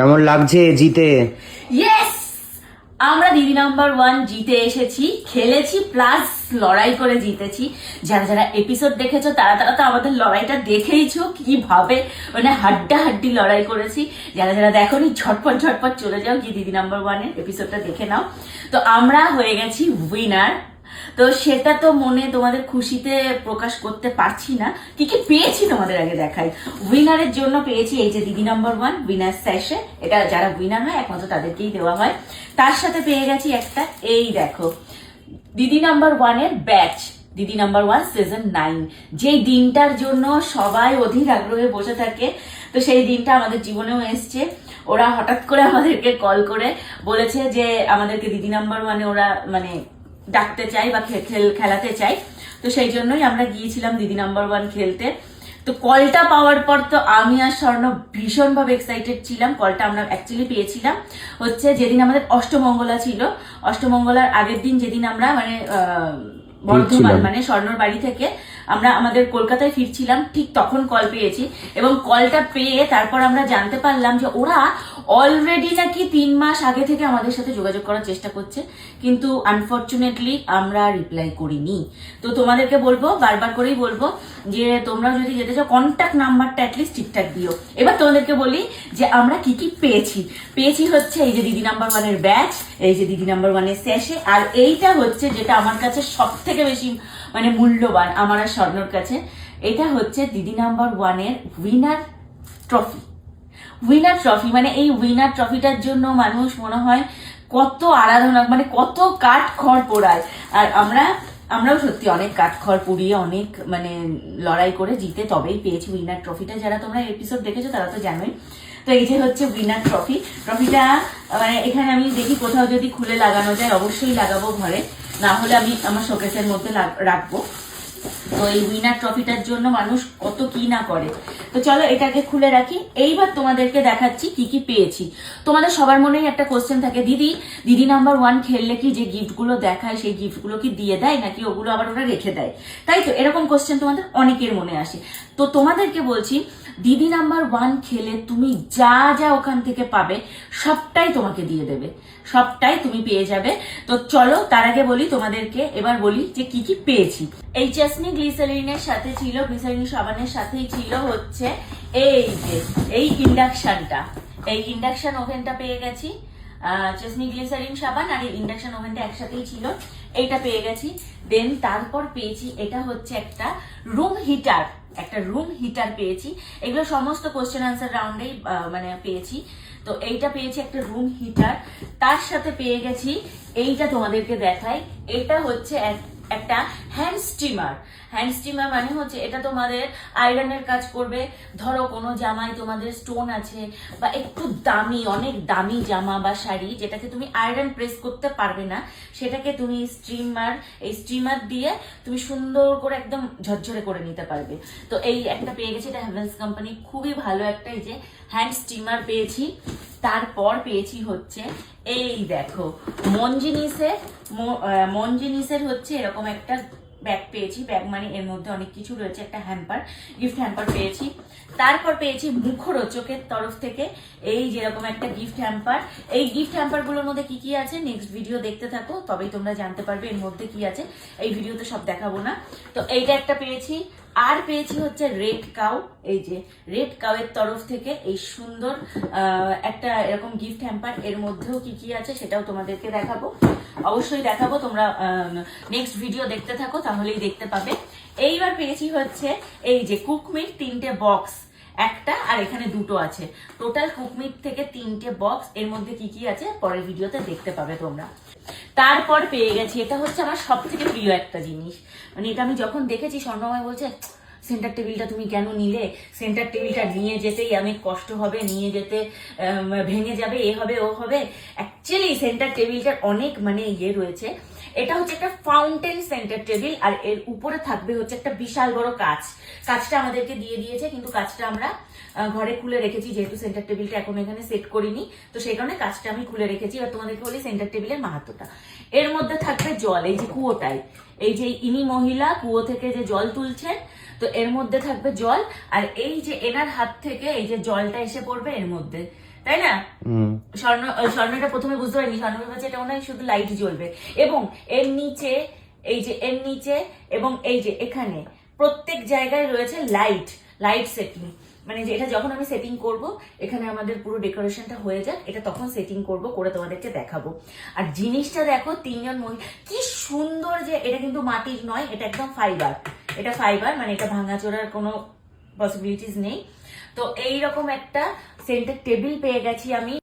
কেমন লাগছে জিতে? ইয়েস, আমরা দিদি নাম্বার 1 জিতে এসেছি, খেলেছি প্লাস লড়াই করে জিতেছি। যারা যারা এপিসোড দেখেছো তারা তারা তো আমাদের লড়াইটা দেখেইছো, কিভাবে মানে হাড্ডাহাড্ডি লড়াই করেছি। যারা যারা দেখোনি ঝটপট ঝটপট চলে যাও, কি দিদি নাম্বার 1 এর এপিসোডটা দেখে নাও। তো আমরা হয়ে গেছি উইনার। তো সেটা তো মনে তোমাদের খুশিতে প্রকাশ করতে পারছি না। কি কি পেয়েছি তোমাদের আগে দেখাই। উইনারের জন্য পেয়েছি এই যে দিদি নাম্বার 1 উইনার স্যাশে, এটা যারা উইনার হয় একমাত্র তাদেরকেই দেওয়া হয়। তার সাথে পেয়ে গেছি একটা, এই দেখো দিদি নাম্বার 1 এর ব্যাচ, দিদি নাম্বার 1 সিজন 9, যে দিনটার জন্য সবাই অধীর আগ্রহে বসে থাকে। তো সেই দিনটা আমাদের জীবনেও এসছে। ওরা হঠাৎ করে আমাদেরকে কল করে বলেছে যে আমাদেরকে দিদি নাম্বার 1 ওরা মানে ডাকতে চাই বা খেলাতে চাই। তো সেই জন্যই আমরা গিয়েছিলাম দিদি নাম্বার 1 খেলতে। তো কলটা পাওয়ার পর তো আমি আর স্বর্ণ ভীষণভাবে এক্সাইটেড ছিলাম। কলটা আমরা অ্যাকচুয়ালি পেয়েছিলাম হচ্ছে যেদিন আমাদের অষ্টমঙ্গলা ছিল। অষ্টমঙ্গলার আগের দিন যেদিন আমরা মানে বর্ধমান মানে স্বর্ণর বাড়ি থেকে আমরা আমাদের কলকাতায় ফিরছিলাম, ঠিক তখন কল পেয়েছি। এবং কলটা পেয়ে তারপর আমরা জানতে পারলাম যে ওরা অলরেডি নাকি 3 মাস আগে থেকে আমাদের সাথে যোগাযোগ করার চেষ্টা করছে, কিন্তু আনফর্চুনেটলি আমরা রিপ্লাই করিনি। তো তোমাদেরকে বলবো, বারবার করেই বলবো যে তোমরা যদি যেতে চাও কন্ট্যাক্ট নাম্বারটা অ্যাটলিস্ট ঠিকঠাক দিও। এবার তোমাদেরকে বলি যে আমরা কি কি পেয়েছি হচ্ছে এই যে দিদি নাম্বার 1 এর ব্যাচ, এই যে দিদি নাম্বার 1 এর স্যাশে, আর এইটা হচ্ছে যেটা আমার কাছে সব থেকে বেশি মানে মূল্যবান আমার আর স্বর্ণর কাছে, এটা হচ্ছে দিদি নাম্বার 1 এর উইনার ট্রফি। উইনার ট্রফি মানে এই উইনার ট্রফিটার জন্য মানুষ মনে হয় কত আরাধনা মানে কত কাঠ খড় পোড়ায়। আর আমরাও সত্যি অনেক কাঠ খড় পুড়িয়ে অনেক মানে লড়াই করে জিতে তবেই পেয়েছি উইনার ট্রফিটা। যারা তোমরা এপিসোড দেখেছো তারা তো জানোই। তো এই যে হচ্ছে উইনার ট্রফিটা মানে এখানে আমি দেখি কোথাও যদি খুলে লাগানো যায় অবশ্যই লাগাবো ঘরে, না হলে আমি আমার শোকেসের মধ্যে রাখবো। তো এই উইনার ট্রফিটার জন্য মানুষ কত কি না করে। তো চলো এটাকে খুলে রাখি। এইবার তোমাদেরকে দেখাচ্ছি কি কি পেয়েছি। তোমাদের সবার মনেই একটা কোশ্চেন থাকে, দিদি নাম্বার 1 খেললে কি যে গিফটগুলো দেখায় সেই গিফটগুলো কি দিয়ে দেয় নাকি ওগুলো আবার ওরা রেখে দেয়, তাই তো এরকম কোশ্চেন তোমাদের অনেকের মনে আসে। তো তোমাদেরকে বলছি দিদি নাম্বার 1 খেলে তুমি যা যা ওখান থেকে পাবে সবটাই তোমাকে দিয়ে দেবে, সবটাই তুমি পেয়ে যাবে। তো চলো তার আগে বলি তোমাদেরকে, এবার বলি যে কি কি পেয়েছি। এই চেসনি গ্লিসারিনের সাথে ছিল, গ্লিসারিন সাবানের সাথেই ছিল হচ্ছে এই যে এই ইন্ডাকশন ওভেনটা পেয়ে গেছি। চেসনি গ্লিসারিন সাবান আর এই ইন্ডাকশন ওভেনটা একসাথেই ছিল, এইটা পেয়ে গেছি। দেন তারপর পেয়েছি এটা হচ্ছে একটা রুম হিটার পেয়েছি। এগুলো সমস্ত কোশ্চেন আনসার রাউন্ডেই মানে পেয়েছি। তো এইটা পেয়েছি একটা রুম হিটার। তার সাথে পেয়ে গেছি এইটা তোমাদেরকে দেখাই, এটা হচ্ছে একটা হ্যান্ড স্টিমার মানে হচ্ছে এটা তোমাদের আয়রনের কাজ করবে। ধরো কোনো জামায় তোমাদের স্টোন আছে বা একটু দামি অনেক দামি জামা বা শাড়ি যেটাকে তুমি আয়রন প্রেস করতে পারবে না, সেটাকে তুমি এই স্টিমার দিয়ে তুমি সুন্দর করে একদম ঝরঝরে করে নিতে পারবে। তো এই একটা পেয়ে গেছি, এটা হেভেন্স কোম্পানি, খুবই ভালো একটা এই যে হ্যান্ড স্টিমার পেয়েছি। তারপর পেয়েছি হচ্ছে এই দেখো মনজিনিসের হচ্ছে এরকম একটা ব্যাগ পেয়েছি। ব্যাগ মানে এর মধ্যে অনেক কিছু রয়েছে, একটা গিফট হ্যাম্পার পেয়েছি। তারপর পেয়েছি মুখরোচকের তরফ থেকে এই যেরকম একটা গিফট হ্যাম্পার। এই গিফট হ্যাম্পার গুলোর মধ্যে কি কি আছে নেক্সট ভিডিও দেখতে থাকো, তবেই তোমরা জানতে পারবে এর মধ্যে কি আছে। এই ভিডিওতে সব দেখাবো না। তো এইটা একটা পেয়েছি। আর পেয়েছি হচ্ছে রেড কাউ, এই যে রেড কাউ এর তরফ থেকে এই সুন্দর একটা এরকম গিফট হ্যাম্পার। এর মধ্যেও কি কি আছে সেটাও তোমাদেরকে দেখাবো, অবশ্যই দেখাবো। তোমরা নেক্সট ভিডিও দেখতে থাকো তাহলেই দেখতে পাবে। এইবার পেয়েছি হচ্ছে এই যে কুকমিট 3টে বক্স, একটা আর এখানে 2টো আছে, টোটাল কুকমিট থেকে 3টে বক্স। এর মধ্যে কি কি আছে পরের ভিডিওতে দেখতে পাবে তোমরা। তারপর পেয়ে গেছি এটা হচ্ছে আমার সব থেকে প্রিয় একটা জিনিস, মানে এটা আমি যখন দেখেছি স্বর্ণময় বলছে সেন্টার টেবিলটা তুমি কেন নিলে, সেন্টার টেবিলটা নিয়ে যেতেই অনেক কষ্ট হবে, নিয়ে যেতে ভেঙে যাবে, এ হবে ও হবে। অ্যাকচুয়ালি সেন্টার টেবিলটার অনেক মানে ইয়ে রয়েছে। এটা হচ্ছে একটা ফাউন্টেন সেন্টার টেবিল, আর এর উপরে থাকবে হচ্ছে একটা বিশাল বড় কাঁচটা আমাদেরকে দিয়ে দিয়েছে, কিন্তু কাঁচটা আমরা ঘরে খুলে রেখেছি যেহেতু সেন্টার টেবিলটা এখন এখানে সেট করিনি, তো সেই কারণে কাঁচটা আমি খুলে রেখেছি। এবার তোমাদেরকে বলি সেন্টার টেবিলের মাহাত্ম্যটা। এর মধ্যে থাকবে জল, এই যে কুয়োটাই, এই যে ইনি মহিলা কুয়ো থেকে যে জল তুলছেন, তো এর মধ্যে থাকবে জল। আর এই যে এনার হাত থেকে এই যে জলটা এসে পড়বে এর মধ্যে, তাই না? স্বর্ণটা প্রথমে বুঝতে পারিনি, স্বর্ণ ভেবেছে এটা মনে হয় শুধু লাইট জ্বলবে। এবং এর নিচে, এই যে এর নিচে এবং এই যে এখানে প্রত্যেক জায়গায় রয়েছে লাইট সেটিং। মানে যে এটা যখন আমি সেটিং করব, এখানে আমাদের পুরো ডেকোরেশনটা হয়ে যাক, এটা তখন সেটিং করব, করে তোমাদেরকে দেখাবো। আর জিনিসটা দেখো, তিনজন মহিলা কি সুন্দর, যে এটা কিন্তু মাটির নয়, এটা একদম ফাইবার। এটা ফাইবার, মানে এটা ভাঙাচোরার কোনো পসিবিলিটিস নেই। তো এইরকম একটা সেন্টার টেবিল পেয়ে গেছি আমি।